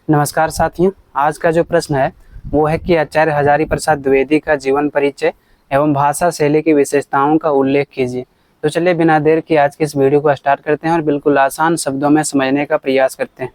नमस्कार साथियों, आज का जो प्रश्न है वो है कि आचार्य हजारी प्रसाद द्विवेदी का जीवन परिचय एवं भाषा शैली की विशेषताओं का उल्लेख कीजिए। तो चलिए बिना देर के आज की इस वीडियो को स्टार्ट करते हैं और बिल्कुल आसान शब्दों में समझने का प्रयास करते हैं।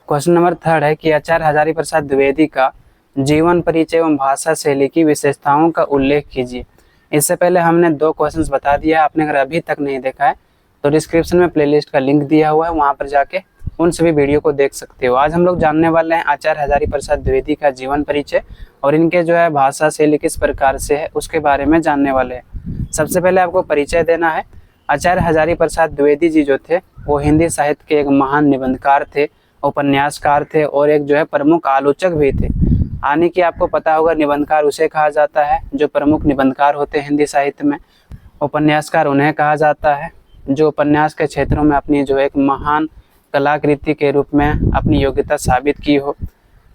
क्वेश्चन नंबर 3 है कि आचार्य हजारी प्रसाद द्विवेदी का जीवन परिचय एवं भाषा शैली की विशेषताओं का उल्लेख कीजिए। इससे पहले हमने 2 क्वेश्चन बता दिया। आपने अगर अभी तक नहीं देखा है तो डिस्क्रिप्शन में प्लेलिस्ट का लिंक दिया हुआ है, वहाँ पर जाके उन सभी वीडियो को देख सकते हो। आज हम लोग जानने वाले हैं आचार्य हजारी प्रसाद द्विवेदी का जीवन परिचय और इनके जो है भाषा शैली किस प्रकार से है उसके बारे में जानने वाले हैं। सबसे पहले आपको परिचय देना है। आचार्य हजारी प्रसाद द्विवेदी जी जो थे वो हिंदी साहित्य के एक महान निबंधकार थे, उपन्यासकार थे और एक जो है प्रमुख आलोचक भी थे। यानी कि आपको पता होगा निबंधकार उसे कहा जाता है जो प्रमुख निबंधकार होते हैं हिंदी साहित्य में। उपन्यासकार उन्हें कहा जाता है जो उपन्यास के क्षेत्रों में अपनी जो एक महान कलाकृति के रूप में अपनी योग्यता साबित की हो।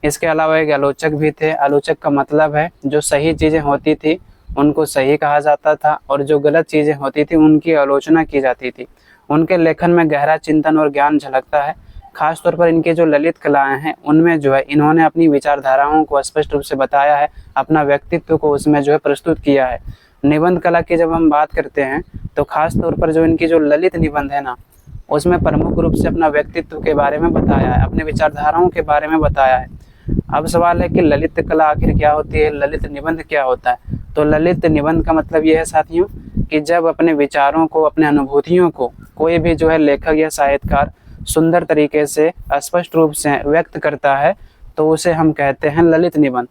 इसके अलावा एक आलोचक भी थे। आलोचक का मतलब है जो सही चीज़ें होती थी उनको सही कहा जाता था और जो गलत चीज़ें होती थी उनकी आलोचना की जाती थी। उनके लेखन में गहरा चिंतन और ज्ञान झलकता है। खास तौर पर इनके जो ललित कलाएं हैं उनमें जो है इन्होंने अपनी विचारधाराओं को स्पष्ट रूप से बताया है, अपना व्यक्तित्व को उसमें जो है प्रस्तुत किया है। निबंध कला की जब हम बात करते हैं तो खास तौर पर जो इनकी जो ललित निबंध है ना उसमें प्रमुख रूप से अपना व्यक्तित्व के बारे में बताया है, अपने विचारधाराओं के बारे में बताया है। अब सवाल है कि ललित कला आखिर क्या होती है, ललित निबंध क्या होता है। तो ललित निबंध का मतलब ये है साथियों कि जब अपने विचारों को, अपने अनुभूतियों को कोई भी जो है लेखक या साहित्यकार सुंदर तरीके से स्पष्ट रूप से व्यक्त करता है तो उसे हम कहते हैं ललित निबंध।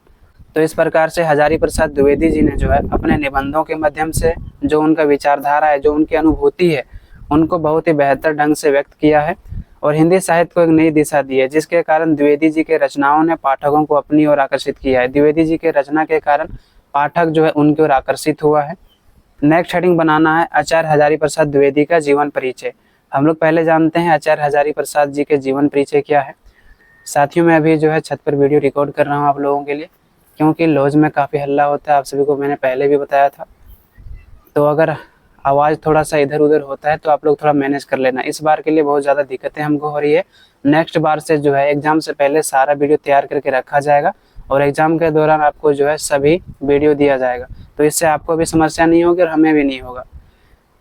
तो इस प्रकार से हजारी प्रसाद द्विवेदी जी ने जो है अपने निबंधों के माध्यम से जो उनका विचारधारा है, जो उनकी अनुभूति है, उनको बहुत ही बेहतर ढंग से व्यक्त किया है और हिंदी साहित्य को एक नई दिशा दी है, जिसके कारण द्विवेदी जी के रचनाओं ने पाठकों को अपनी ओर आकर्षित किया है। द्विवेदी जी के रचना के कारण पाठक जो है उनकी ओर आकर्षित हुआ है। नेक्स्ट हेडिंग बनाना है आचार्य हजारी प्रसाद द्विवेदी का जीवन परिचय। हम लोग पहले जानते हैं आचार्य हजारी प्रसाद जी के जीवन परिचय क्या है। साथियों मैं अभी जो है छत पर वीडियो रिकॉर्ड कर रहा हूँ आप लोगों के लिए, क्योंकि लॉज में काफ़ी हल्ला होता है, आप सभी को मैंने पहले भी बताया था। तो अगर आवाज़ थोड़ा सा इधर उधर होता है तो आप लोग थोड़ा मैनेज कर लेना। इस बार के लिए बहुत ज़्यादा दिक्कतें हमको हो रही है। नेक्स्ट बार से जो है एग्ज़ाम से पहले सारा वीडियो तैयार करके रखा जाएगा और एग्ज़ाम के दौरान आपको जो है सभी वीडियो दिया जाएगा, तो इससे आपको भी समस्या नहीं होगी और हमें भी नहीं होगा।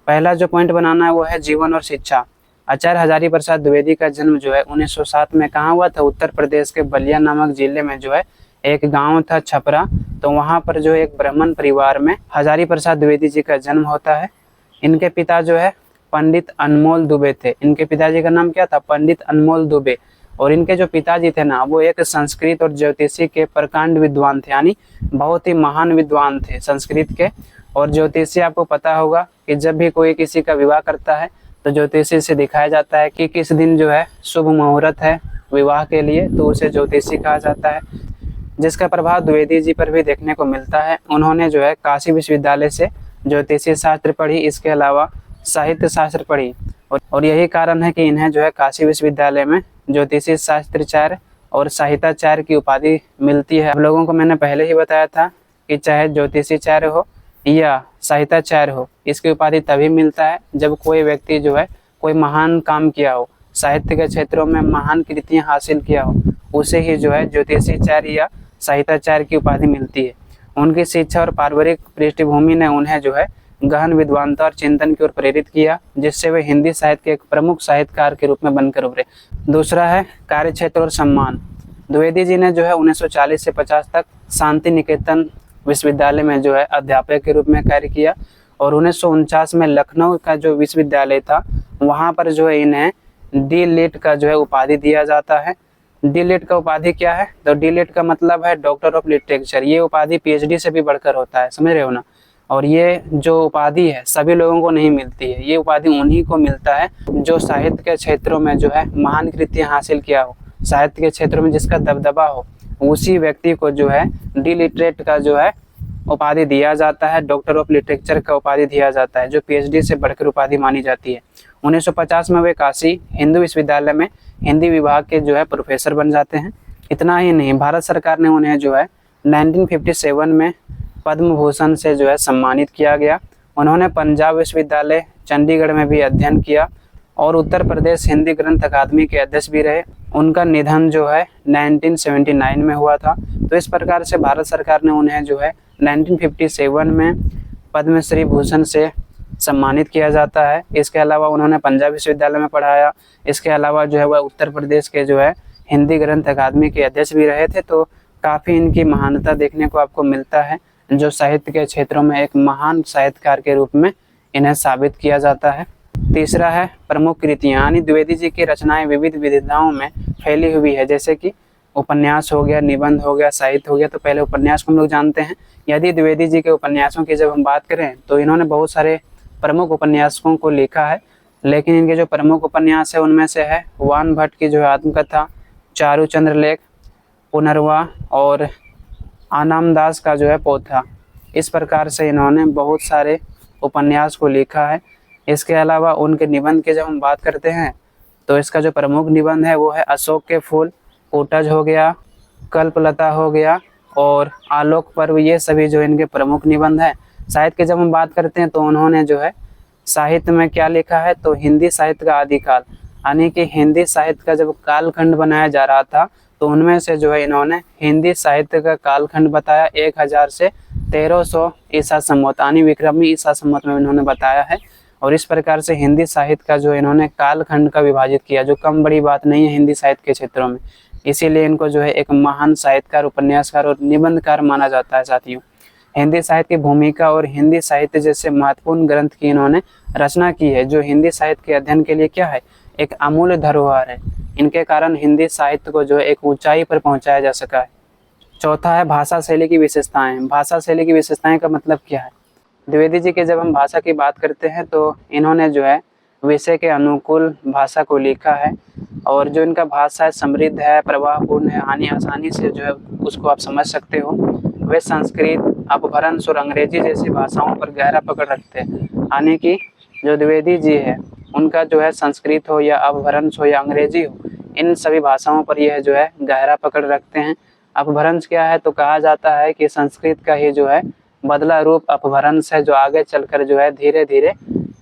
पहला जो पॉइंट बनाना है वो है जीवन और शिक्षा। आचार्य हजारी प्रसाद द्विवेदी का जन्म जो है 1907 में कहाँ हुआ था? उत्तर प्रदेश के बलिया नामक जिले में जो है एक गांव था छपरा। तो वहाँ पर जो एक ब्राह्मण परिवार में हजारी प्रसाद द्विवेदी जी का जन्म होता है। इनके पिता जो है पंडित अनमोल दुबे थे। इनके पिताजी का नाम क्या था? पंडित अनमोल दुबे। और इनके जो पिताजी थे ना वो एक संस्कृत और ज्योतिषी के प्रकांड विद्वान थे, यानी बहुत ही महान विद्वान थे संस्कृत के। और ज्योतिषी आपको पता होगा कि जब भी कोई किसी का विवाह करता है तो ज्योतिषी से दिखाया जाता है कि किस दिन जो है शुभ मुहूर्त है विवाह के लिए, तो उसे ज्योतिषी कहा जाता है, जिसका प्रभाव द्विवेदी जी पर भी देखने को मिलता है। उन्होंने जो है काशी विश्वविद्यालय से ज्योतिषी शास्त्र पढ़ी, इसके अलावा साहित्य शास्त्र पढ़ी और यही कारण है कि इन्हें जो है काशी विश्वविद्यालय में ज्योतिषी शास्त्राचार्य और साहित्याचार्य की उपाधि मिलती है। आप लोगों को मैंने पहले ही बताया था कि चाहे ज्योतिषीचार्य हो या साहित्याचार्य हो, इसकी उपाधि तभी मिलता है जब कोई व्यक्ति जो है कोई महान काम किया हो, साहित्य के क्षेत्रों में महान कृतियाँ हासिल किया हो, उसे ही जो है ज्योतिषीचार्य या साहित्याचार्य की उपाधि मिलती है। उनकी शिक्षा और पारिवारिक पृष्ठभूमि ने उन्हें जो है गहन विद्वानता और चिंतन की ओर प्रेरित किया, जिससे वे हिंदी साहित्य के एक प्रमुख साहित्यकार के रूप में बनकर उभरे। दूसरा है कार्यक्षेत्र और सम्मान। द्विवेदी जी ने जो है 1940 से 50 तक शांति निकेतन विश्वविद्यालय में जो है अध्यापक के रूप में कार्य किया और 1949 में लखनऊ का जो विश्वविद्यालय था वहाँ पर जो है इन्हें डी.लिट का जो है उपाधि दिया जाता है। डी.लिट का उपाधि क्या है? तो डी.लिट का मतलब है डॉक्टर ऑफ लिटरेचर। ये उपाधि पीएचडी से भी बढ़कर होता है, समझ रहे हो ना। और ये जो उपाधि है सभी लोगों को नहीं मिलती है, ये उपाधि उन्हीं को मिलता है जो साहित्य के क्षेत्रों में जो है महान कृतियाँ हासिल किया हो, साहित्य के क्षेत्रों में जिसका दबदबा हो, उसी व्यक्ति को जो है डी.लिटरेट का जो है उपाधि दिया जाता है, डॉक्टर ऑफ लिटरेचर का उपाधि दिया जाता है, जो पीएचडी से बढ़कर उपाधि मानी जाती है। 1950 में वे काशी हिंदू विश्वविद्यालय में हिंदी विभाग के जो है प्रोफेसर बन जाते हैं। इतना ही नहीं, भारत सरकार ने उन्हें जो है 1957 में पद्म भूषण से जो है सम्मानित किया गया। उन्होंने पंजाब विश्वविद्यालय चंडीगढ़ में भी अध्ययन किया और उत्तर प्रदेश हिंदी ग्रंथ अकादमी के अध्यक्ष भी रहे। उनका निधन जो है 1979 में हुआ था। तो इस प्रकार से भारत सरकार ने उन्हें जो है 1957 में पद्मश्री भूषण से सम्मानित किया जाता है। इसके अलावा उन्होंने पंजाब विश्वविद्यालय में पढ़ाया। इसके अलावा जो है वह उत्तर प्रदेश के जो है हिंदी ग्रंथ अकादमी के अध्यक्ष भी रहे थे। तो काफ़ी इनकी महानता देखने को आपको मिलता है, जो साहित्य के क्षेत्रों में एक महान साहित्यकार के रूप में इन्हें साबित किया जाता है। तीसरा है प्रमुख कृतियाँ, यानी द्विवेदी जी की रचनाएं विविध विधाओं में फैली हुई है, जैसे कि उपन्यास हो गया, निबंध हो गया, साहित्य हो गया। तो पहले उपन्यास को हम लोग जानते हैं। यदि द्विवेदी जी के उपन्यासों की जब हम बात करें तो इन्होंने बहुत सारे प्रमुख उपन्यासकों को लिखा है, लेकिन इनके जो प्रमुख उपन्यास है उनमें से है वान भट्ट की जो है आत्मकथा, चारुचंद्र लेख, पुनर्वा और आनाम दास का जो है पोथा। इस प्रकार से इन्होंने बहुत सारे उपन्यास को लिखा है। इसके अलावा उनके निबंध की जब हम बात करते हैं तो इसका जो प्रमुख निबंध है वो है अशोक के फूल, कोटज हो गया, कल्पलता हो गया और आलोक पर्व। ये सभी जो इनके प्रमुख निबंध हैं। साहित्य की जब हम बात करते हैं तो उन्होंने जो है साहित्य में क्या लिखा है, तो हिंदी साहित्य का आदिकाल, यानी कि हिंदी साहित्य का जब कालखंड बनाया जा रहा था तो उनमें से जो है इन्होंने हिंदी साहित्य का कालखंड बताया 1000 से 1300 ईसा संवत, यानी विक्रमी ईसा संवत में इन्होंने बताया है। और इस प्रकार से हिंदी साहित्य का जो इन्होंने कालखंड का विभाजित किया, जो कम बड़ी बात नहीं है हिंदी साहित्य के क्षेत्रों में। इसीलिए इनको जो है एक महान साहित्यकार, उपन्यासकार और निबंधकार माना जाता है। साथियों, हिंदी साहित्य की भूमिका और हिंदी साहित्य जैसे महत्वपूर्ण ग्रंथ की इन्होंने रचना की है, जो हिंदी साहित्य के अध्ययन के लिए क्या है, एक अमूल्य धरोहर है। इनके कारण हिंदी साहित्य को जो है एक ऊंचाई पर पहुंचाया जा सका है। चौथा है भाषा शैली की विशेषताएं। भाषा शैली की विशेषताएं का मतलब क्या है? द्विवेदी जी के जब हम भाषा की बात करते हैं तो इन्होंने जो है विषय के अनुकूल भाषा को लिखा है, और जो इनका भाषा है समृद्ध है, प्रवाहपूर्ण है, आसानी से जो है उसको आप समझ सकते हो। वे संस्कृत, अपभ्रंश और अंग्रेजी जैसी भाषाओं पर गहरा पकड़ रखते हैं, यानी कि जो द्विवेदी जी है उनका जो है संस्कृत हो या अपभ्रंश हो या अंग्रेजी हो, इन सभी भाषाओं पर यह जो है गहरा पकड़ रखते हैं। अपभ्रंश क्या है, तो कहा जाता है कि संस्कृत का ही जो है बदला रूप अपभ्रंश है, जो आगे चलकर जो है धीरे धीरे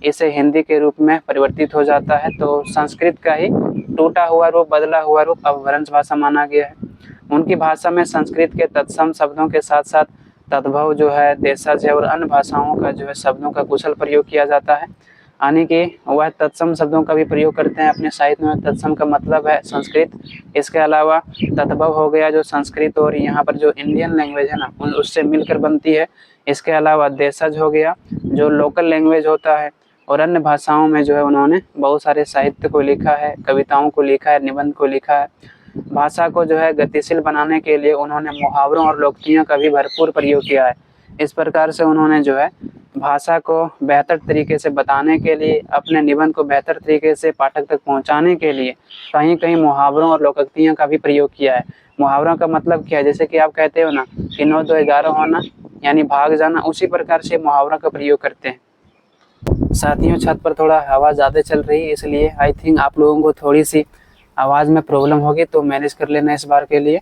इसे हिंदी के रूप में परिवर्तित हो जाता है। तो संस्कृत का ही टूटा हुआ रूप, बदला हुआ रूप अपभ्रंश भाषा माना गया है। उनकी भाषा में संस्कृत के तत्सम शब्दों के साथ साथ तद्भव जो है, देशज है और अन्य भाषाओं का जो है शब्दों का कुशल प्रयोग किया जाता है, यानी कि वह तत्सम शब्दों का भी प्रयोग करते हैं अपने साहित्य में। तत्सम का मतलब है संस्कृत। इसके अलावा तद्भव हो गया, जो संस्कृत और यहाँ पर जो इंडियन लैंग्वेज है ना उससे मिलकर बनती है। इसके अलावा देशज हो गया, जो लोकल लैंग्वेज होता है। और अन्य भाषाओं में जो है उन्होंने बहुत सारे साहित्य को लिखा है, कविताओं को लिखा है, निबंध को लिखा है। भाषा को जो है गतिशील बनाने के लिए उन्होंने मुहावरों और लोकोक्तियों का भी भरपूर प्रयोग किया है। इस प्रकार से उन्होंने जो है भाषा को बेहतर तरीके से बताने के लिए, अपने निबंध को बेहतर तरीके से पाठक तक पहुंचाने के लिए कहीं कहीं मुहावरों और लोकोक्तियों का भी प्रयोग किया है। मुहावरों का मतलब क्या है, जैसे कि आप कहते हो ना कि 9 2 11 होना, यानी भाग जाना, उसी प्रकार से मुहावरों का प्रयोग करते हैं। साथियों, छत पर थोड़ा हवा ज़्यादा चल रही है, इसलिए आई थिंक आप लोगों को थोड़ी सी आवाज़ में प्रॉब्लम होगी, तो मैनेज कर लेना इस बार के लिए।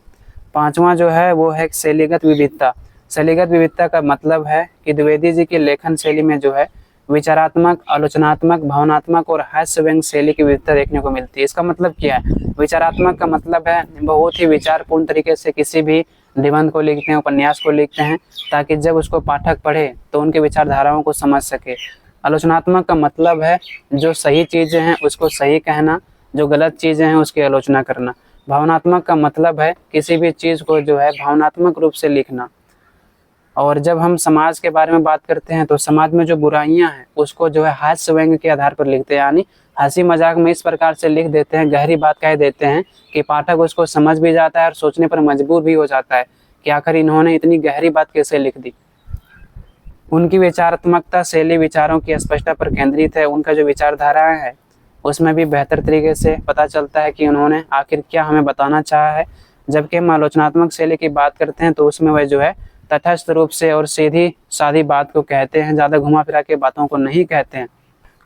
पांचवा जो है वो है शैलीगत विविधता। शैलीगत विविधता का मतलब है कि द्विवेदी जी की लेखन शैली में जो है विचारात्मक, आलोचनात्मक, भावनात्मक और हास्य व्यंग्य शैली की विविधता देखने को मिलती है। इसका मतलब क्या है? विचारात्मक का मतलब है बहुत ही विचारपूर्ण तरीके से किसी भी निबंध को लिखते हैं, उपन्यास को लिखते हैं, ताकि जब उसको पाठक पढ़े तो उनके विचारधाराओं को समझ सके। आलोचनात्मक का मतलब है जो सही चीज़ें हैं उसको सही कहना, जो गलत चीज़ें हैं उसकी आलोचना करना। भावनात्मक का मतलब है किसी भी चीज़ को जो है भावनात्मक रूप से लिखना। और जब हम समाज के बारे में बात करते हैं तो समाज में जो बुराइयां हैं उसको जो है हास्य व्यंग्य के आधार पर लिखते हैं, यानी हंसी मजाक में इस प्रकार से लिख देते हैं, गहरी बात कह देते हैं कि पाठक उसको समझ भी जाता है और सोचने पर मजबूर भी हो जाता है कि आखिर इन्होंने इतनी गहरी बात कैसे लिख दी। उनकी विचारात्मकता शैली विचारों की स्पष्टता पर केंद्रित है। उनका जो विचारधाराएं है उसमें भी बेहतर तरीके से पता चलता है कि उन्होंने आखिर क्या हमें बताना चाहा है। जबकि हम आलोचनात्मक शैली की बात करते हैं तो उसमें वह जो है तटस्थ रूप से और सीधी सादी बात को कहते हैं, ज़्यादा घुमा फिरा के बातों को नहीं कहते हैं।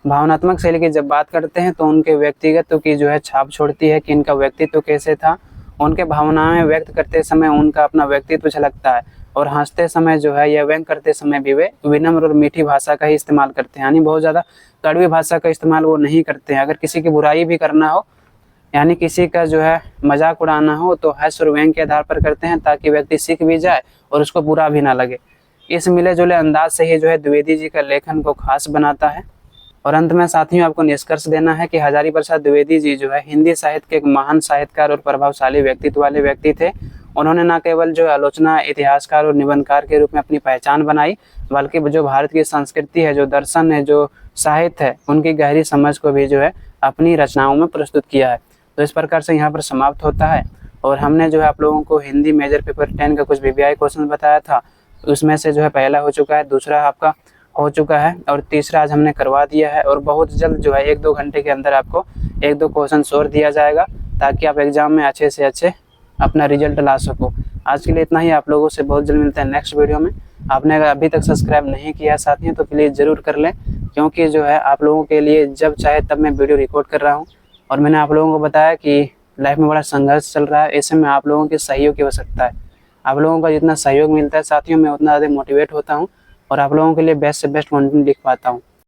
भावनात्मक शैली की जब बात करते हैं तो उनके व्यक्तिगत की जो है छाप छोड़ती है कि इनका व्यक्तित्व कैसे था। उनके भावनाएं व्यक्त करते समय उनका अपना व्यक्तित्व झलकता है। और हंसते समय जो है या व्यंग करते समय भी वे विनम्र और मीठी भाषा का ही इस्तेमाल करते हैं, यानी बहुत ज़्यादा कड़वी भाषा का इस्तेमाल वो नहीं करते हैं। अगर किसी की बुराई भी करना हो, यानी किसी का जो है मजाक उड़ाना हो, तो हंस और व्यंग के आधार पर करते हैं ताकि व्यक्ति सीख भी जाए और उसको बुरा भी ना लगे। इस मिले जुले अंदाज से ही जो है द्विवेदी जी का लेखन को खास बनाता है। और अंत में साथियों आपको निष्कर्ष देना है कि हजारी प्रसाद द्विवेदी जी जो है हिंदी साहित्य के एक महान साहित्यकार और प्रभावशाली व्यक्तित्व वाले व्यक्ति थे। उन्होंने न केवल जो आलोचना, इतिहासकार और निबंधकार के रूप में अपनी पहचान बनाई, बल्कि जो भारत की संस्कृति है, जो दर्शन है, जो साहित्य है, उनकी गहरी समझ को भी जो है अपनी रचनाओं में प्रस्तुत किया है। तो इस प्रकार से यहाँ पर समाप्त होता है। और हमने जो है आप लोगों को हिंदी मेजर पेपर 10 का कुछ VVI क्वेश्चन बताया था, उसमें से जो है पहला हो चुका है, दूसरा आपका हो चुका है और तीसरा आज हमने करवा दिया है। और बहुत जल्द जो है 1-2 घंटे के अंदर आपको 1-2 क्वेश्चन और दिया जाएगा, ताकि आप एग्जाम में अच्छे से अच्छे अपना रिजल्ट ला सको। आज के लिए इतना ही। आप लोगों से बहुत जल्द मिलते हैं नेक्स्ट वीडियो में। आपने अगर अभी तक सब्सक्राइब नहीं किया साथियों तो प्लीज़ ज़रूर कर लें, क्योंकि जो है आप लोगों के लिए जब चाहे तब मैं वीडियो रिकॉर्ड कर रहा हूँ। और मैंने आप लोगों को बताया कि लाइफ में बड़ा संघर्ष चल रहा है, ऐसे में आप लोगों के सहयोग की आवश्यकता है। आप लोगों का जितना सहयोग मिलता है साथियों, मैं उतना ज़्यादा मोटिवेट होता हूँ और आप लोगों के लिए बेस्ट से बेस्ट कंटेंट लिख पाता हूँ।